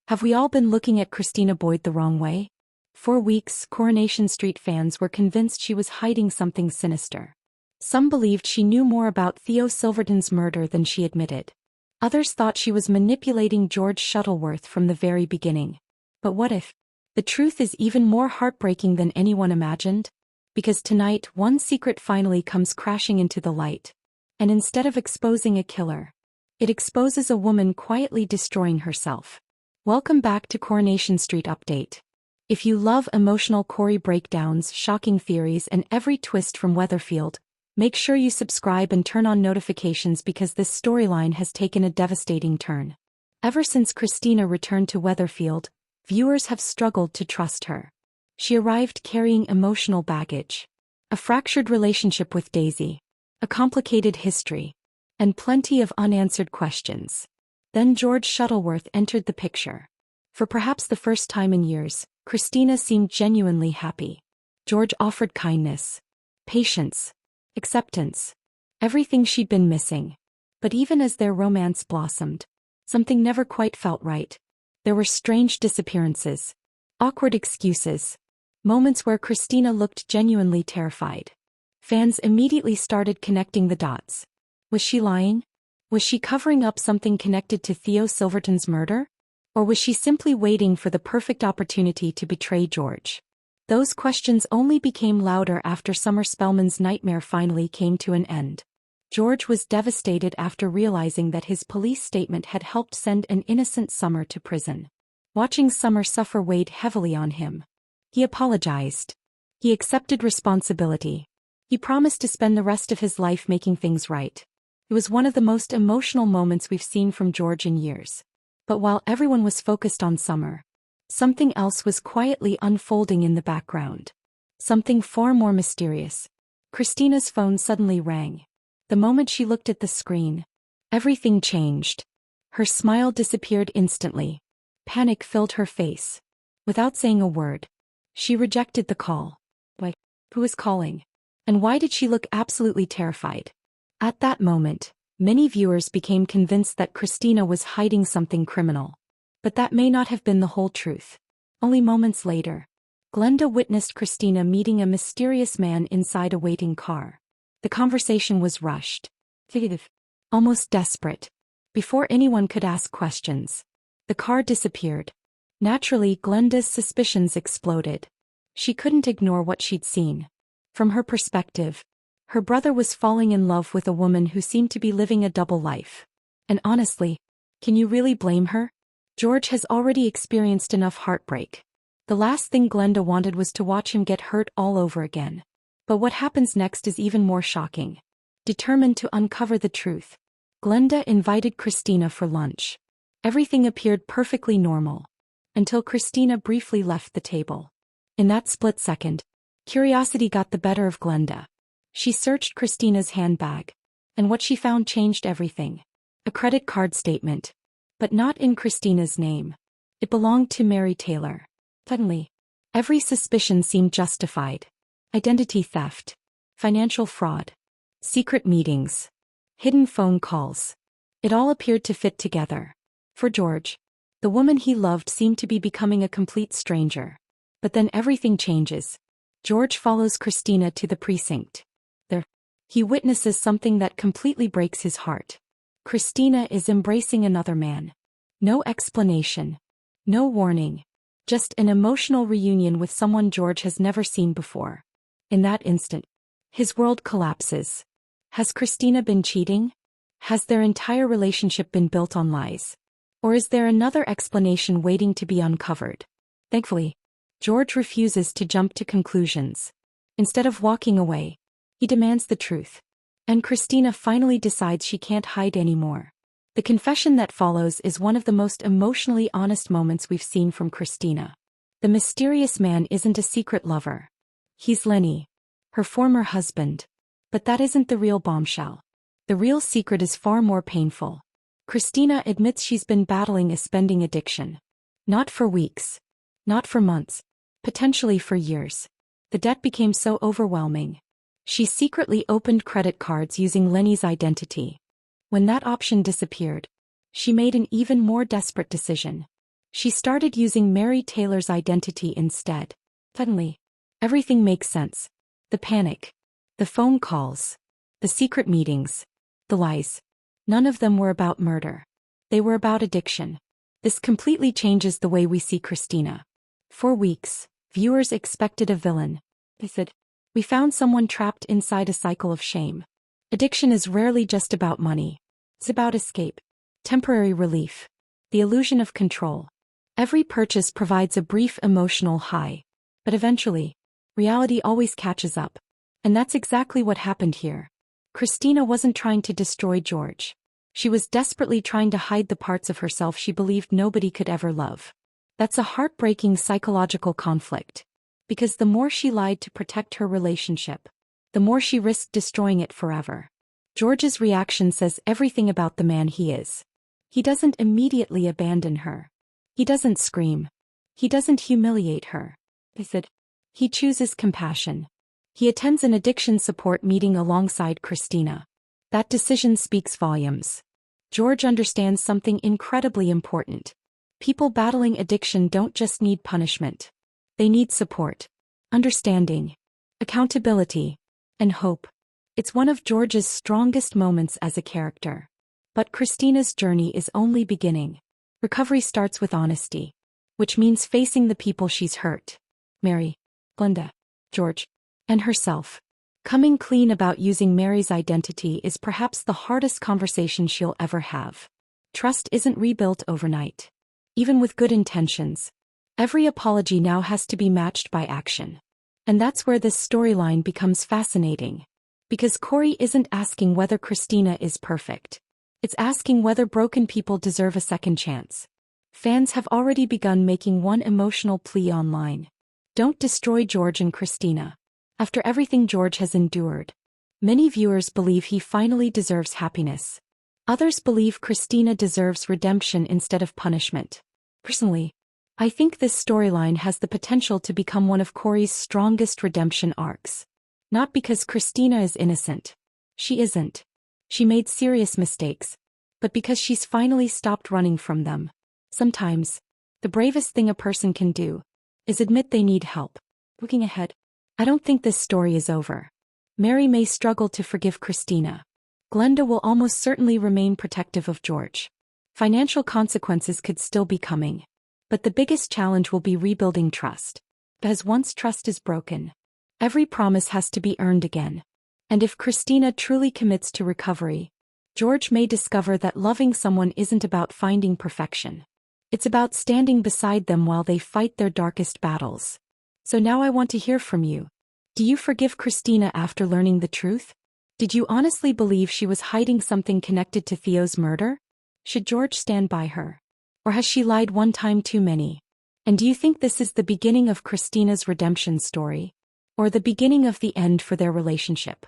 Have we all been looking at Christina Boyd the wrong way? For weeks, Coronation Street fans were convinced she was hiding something sinister. Some believed she knew more about Theo Silverton's murder than she admitted. Others thought she was manipulating George Shuttleworth from the very beginning. But what if the truth is even more heartbreaking than anyone imagined? Because tonight, one secret finally comes crashing into the light. And instead of exposing a killer, it exposes a woman quietly destroying herself. Welcome back to Coronation Street Update. If you love emotional Corrie breakdowns, shocking theories, and every twist from Weatherfield, make sure you subscribe and turn on notifications because this storyline has taken a devastating turn. Ever since Christina returned to Weatherfield, viewers have struggled to trust her. She arrived carrying emotional baggage, a fractured relationship with Daisy, a complicated history, and plenty of unanswered questions. Then George Shuttleworth entered the picture. For perhaps the first time in years, Christina seemed genuinely happy. George offered kindness, patience, acceptance, everything she'd been missing. But even as their romance blossomed, something never quite felt right. There were strange disappearances, awkward excuses, moments where Christina looked genuinely terrified. Fans immediately started connecting the dots. Was she lying? Was she covering up something connected to Theo Silverton's murder? Or was she simply waiting for the perfect opportunity to betray George? Those questions only became louder after Summer Spellman's nightmare finally came to an end. George was devastated after realizing that his police statement had helped send an innocent Summer to prison. Watching Summer suffer weighed heavily on him. He apologized. He accepted responsibility. He promised to spend the rest of his life making things right. It was one of the most emotional moments we've seen from George in years. But while everyone was focused on Summer, something else was quietly unfolding in the background. Something far more mysterious. Christina's phone suddenly rang. The moment she looked at the screen, everything changed. Her smile disappeared instantly. Panic filled her face. Without saying a word, she rejected the call. Wait, who is calling? And why did she look absolutely terrified? At that moment, many viewers became convinced that Christina was hiding something criminal. But that may not have been the whole truth. Only moments later, Glenda witnessed Christina meeting a mysterious man inside a waiting car. The conversation was rushed, almost desperate. Before anyone could ask questions, the car disappeared. Naturally, Glenda's suspicions exploded. She couldn't ignore what she'd seen. From her perspective, her brother was falling in love with a woman who seemed to be living a double life. And honestly, can you really blame her? George has already experienced enough heartbreak. The last thing Glenda wanted was to watch him get hurt all over again. But what happens next is even more shocking. Determined to uncover the truth, Glenda invited Christina for lunch. Everything appeared perfectly normal, until Christina briefly left the table. In that split second, curiosity got the better of Glenda. She searched Christina's handbag, and what she found changed everything. A credit card statement. But not in Christina's name. It belonged to Mary Taylor. Suddenly, every suspicion seemed justified. Identity theft, financial fraud, secret meetings, hidden phone calls. It all appeared to fit together. For George, the woman he loved seemed to be becoming a complete stranger. But then everything changes. George follows Christina to the precinct. There, he witnesses something that completely breaks his heart. Christina is embracing another man. No explanation. No warning. Just an emotional reunion with someone George has never seen before. In that instant, his world collapses. Has Christina been cheating? Has their entire relationship been built on lies? Or is there another explanation waiting to be uncovered? Thankfully, George refuses to jump to conclusions. Instead of walking away, he demands the truth. And Christina finally decides she can't hide anymore. The confession that follows is one of the most emotionally honest moments we've seen from Christina. The mysterious man isn't a secret lover. He's Lenny, her former husband. But that isn't the real bombshell. The real secret is far more painful. Christina admits she's been battling a spending addiction. Not for weeks. Not for months. Potentially for years. The debt became so overwhelming. She secretly opened credit cards using Lenny's identity. When that option disappeared, she made an even more desperate decision. She started using Mary Taylor's identity instead. Suddenly, everything makes sense. The panic, the phone calls, the secret meetings, the lies. None of them were about murder. They were about addiction. This completely changes the way we see Christina. For weeks, viewers expected a villain. They said, "We found someone trapped inside a cycle of shame." Addiction is rarely just about money. It's about escape, temporary relief, the illusion of control. Every purchase provides a brief emotional high. But eventually, reality always catches up. And that's exactly what happened here. Christina wasn't trying to destroy George. She was desperately trying to hide the parts of herself she believed nobody could ever love. That's a heartbreaking psychological conflict. Because the more she lied to protect her relationship, the more she risked destroying it forever. George's reaction says everything about the man he is. He doesn't immediately abandon her. He doesn't scream. He doesn't humiliate her. He chooses compassion. He attends an addiction support meeting alongside Christina. That decision speaks volumes. George understands something incredibly important. People battling addiction don't just need punishment. They need support, understanding, accountability, and hope. It's one of George's strongest moments as a character. But Christina's journey is only beginning. Recovery starts with honesty, which means facing the people she's hurt. Mary, Glenda, George, and herself. Coming clean about using Mary's identity is perhaps the hardest conversation she'll ever have. Trust isn't rebuilt overnight. Even with good intentions, every apology now has to be matched by action. And that's where this storyline becomes fascinating. Because Corrie isn't asking whether Christina is perfect. It's asking whether broken people deserve a second chance. Fans have already begun making one emotional plea online. Don't destroy George and Christina. After everything George has endured, many viewers believe he finally deserves happiness. Others believe Christina deserves redemption instead of punishment. Personally, I think this storyline has the potential to become one of Corrie's strongest redemption arcs. Not because Christina is innocent. She isn't. She made serious mistakes. But because she's finally stopped running from them. Sometimes, the bravest thing a person can do is admit they need help. Looking ahead, I don't think this story is over. Mary may struggle to forgive Christina. Glenda will almost certainly remain protective of George. Financial consequences could still be coming. But the biggest challenge will be rebuilding trust. Because once trust is broken, every promise has to be earned again. And if Christina truly commits to recovery, George may discover that loving someone isn't about finding perfection. It's about standing beside them while they fight their darkest battles. So now I want to hear from you. Do you forgive Christina after learning the truth? Did you honestly believe she was hiding something connected to Theo's murder? Should George stand by her? Or has she lied one time too many? And do you think this is the beginning of Christina's redemption story? Or the beginning of the end for their relationship?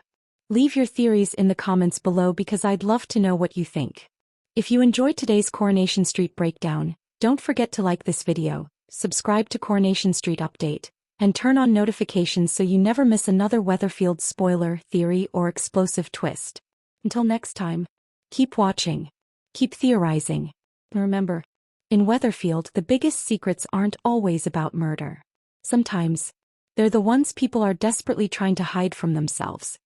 Leave your theories in the comments below because I'd love to know what you think. If you enjoyed today's Coronation Street breakdown, don't forget to like this video, subscribe to Coronation Street Update, and turn on notifications so you never miss another Weatherfield spoiler, theory, or explosive twist. Until next time, keep watching, keep theorizing, and remember, in Weatherfield the biggest secrets aren't always about murder. Sometimes, they're the ones people are desperately trying to hide from themselves.